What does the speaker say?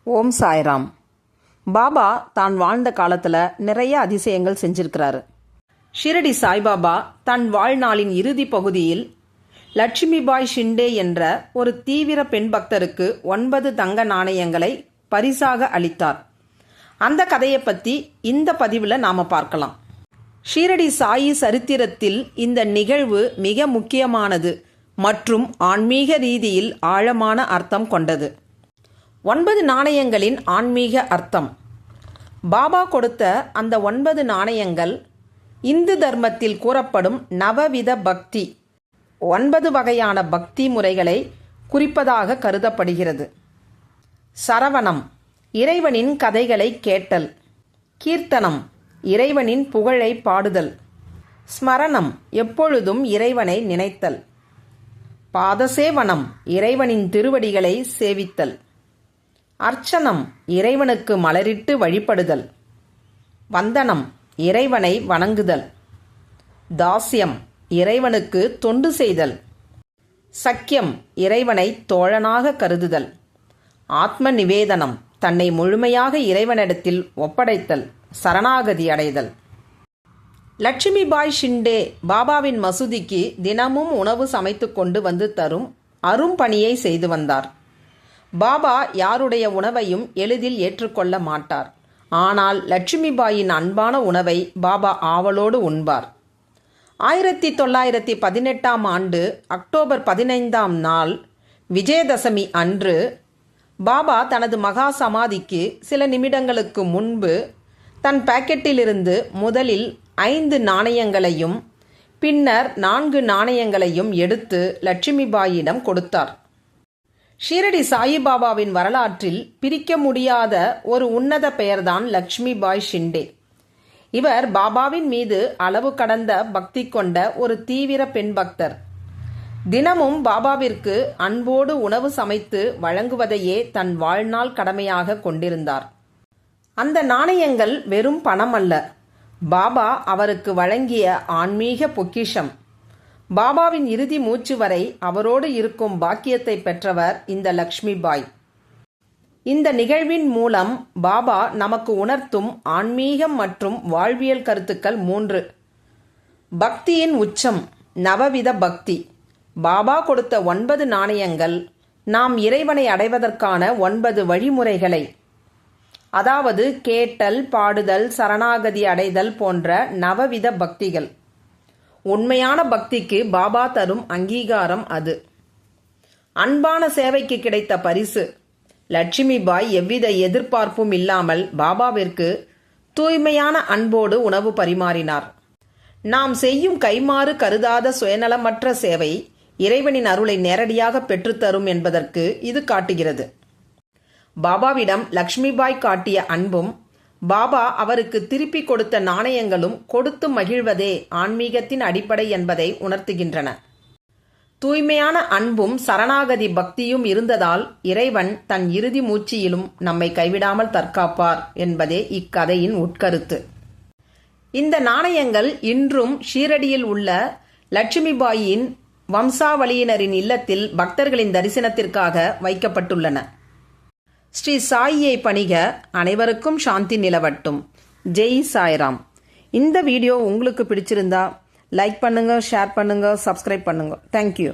ஓம் சாய்ராம். பாபா தான் வாழ்ந்த காலத்தில் நிறைய அதிசயங்கள் செஞ்சிருக்கிறாரு. ஷிரடி சாய்பாபா தன் வாழ்நாளின் இறுதி பகுதியில் லட்சுமிபாய் ஷிண்டே என்ற ஒரு தீவிர பெண் பக்தருக்கு 9 தங்க நாணயங்களை பரிசாக அளித்தார். அந்த கதையை பற்றி இந்த பதிவில் நாம் பார்க்கலாம். ஷிரடி சாயி சரித்திரத்தில் இந்த நிகழ்வு மிக முக்கியமானது மற்றும் ஆன்மீக ரீதியில் ஆழமான அர்த்தம் கொண்டது. 9 நாணயங்களின் ஆன்மீக அர்த்தம். பாபா கொடுத்த அந்த 9 நாணயங்கள் இந்து தர்மத்தில் கூறப்படும் நவவித பக்தி, 9 வகையான பக்தி முறைகளை குறிப்பதாக கருதப்படுகிறது. சரவணம், இறைவனின் கதைகளை கேட்டல். கீர்த்தனம், இறைவனின் புகழை பாடுதல். ஸ்மரணம், எப்பொழுதும் இறைவனை நினைத்தல். பாதசேவனம், இறைவனின் திருவடிகளை சேவித்தல். அர்ச்சனம், இறைவனுக்கு மலரிட்டு வழிபடுதல். வந்தனம், இறைவனை வணங்குதல். தாஸ்யம், இறைவனுக்கு தொண்டு செய்தல். சக்கியம், இறைவனை தோழனாக கருதுதல். ஆத்ம நிவேதனம், தன்னை முழுமையாக இறைவனிடத்தில் ஒப்படைத்தல், சரணாகதி அடைதல். லட்சுமிபாய் ஷிண்டே பாபாவின் மசூதிக்கு தினமும் உணவு சமைத்து கொண்டு வந்து தரும் அரும்பணியை செய்து வந்தார். பாபா யாருடைய உணவையும் எளிதில் ஏற்றுக்கொள்ள மாட்டார். ஆனால் லட்சுமிபாயின் அன்பான உணவை பாபா ஆவலோடு உண்பார். 1918ஆம் ஆண்டு அக்டோபர் 15ஆம் நாள் விஜயதசமி அன்று பாபா தனது மகா சமாதிக்கு சில நிமிடங்களுக்கு முன்பு தன் பாக்கெட்டிலிருந்து முதலில் 5 நாணயங்களையும் பின்னர் 4 நாணயங்களையும் எடுத்து லட்சுமிபாயிடம் கொடுத்தார். ஷிரடி சாயிபாபாவின் வரலாற்றில் பிரிக்க முடியாத ஒரு உன்னத பெயர்தான் லட்சுமிபாய் ஷிண்டே. இவர் பாபாவின் மீது அளவு கடந்த பக்தி கொண்ட ஒரு தீவிர பெண் பக்தர். தினமும் பாபாவிற்கு அன்போடு உணவு சமைத்து வழங்குவதையே தன் வாழ்நாள் கடமையாக கொண்டிருந்தார். அந்த நாணயங்கள் வெறும் பணம் அல்ல, பாபா அவருக்கு வழங்கிய ஆன்மீக பொக்கிஷம். பாபாவின் இறுதி மூச்சு வரை அவரோடு இருக்கும் பாக்கியத்தை பெற்றவர் இந்த லட்சுமிபாய். இந்த நிகழ்வின் மூலம் பாபா நமக்கு உணர்த்தும் ஆன்மீகம் மற்றும் வாழ்வியல் கருத்துக்கள் 3. பக்தியின் உச்சம், நவவித பக்தி. பாபா கொடுத்த 9 நாணயங்கள் நாம் இறைவனை அடைவதற்கான 9 வழிமுறைகளை, அதாவது கேட்டல், பாடுதல், சரணாகதி அடைதல் போன்ற நவவித பக்திகள். உண்மையான பக்திக்கு பாபா தரும் அங்கீகாரம் அது. அன்பான சேவைக்கு கிடைத்த பரிசு. லட்சுமிபாய் எவ்வித எதிர்பார்ப்பும் இல்லாமல் பாபாவிற்கு தூய்மையான அன்போடு உணவு பரிமாறினார். நாம் செய்யும் கைமாறு கருதாத சுயநலமற்ற சேவை இறைவனின் அருளை நேரடியாக பெற்றுத்தரும் என்பதற்கு இது காட்டுகிறது. பாபாவிடம் லட்சுமிபாய் காட்டிய அன்பும் பாபா அவருக்கு திருப்பி கொடுத்த நாணயங்களும் கொடுத்து மகிழ்வதே ஆன்மீகத்தின் அடிப்படை என்பதை உணர்த்துகின்றன. தூய்மையான அன்பும் சரணாகதி பக்தியும் இருந்ததால் இறைவன் தன் இறுதி மூச்சியிலும் நம்மை கைவிடாமல் தற்காப்பார் என்பதே இக்கதையின் உட்கருத்து. இந்த நாணயங்கள் இன்றும் ஷீரடியில் உள்ள லட்சுமிபாயின் வம்சாவளியினரின் இல்லத்தில் பக்தர்களின் தரிசனத்திற்காக வைக்கப்பட்டுள்ளன. ஸ்ரீ சாயியை பணிக. அனைவருக்கும் சாந்தி நிலவட்டும். ஜெய் சாய்ராம். இந்த வீடியோ உங்களுக்கு பிடிச்சிருந்தா லைக் பண்ணுங்க, ஷேர் பண்ணுங்க, சப்ஸ்கிரைப் பண்ணுங்க. தேங்க்யூ.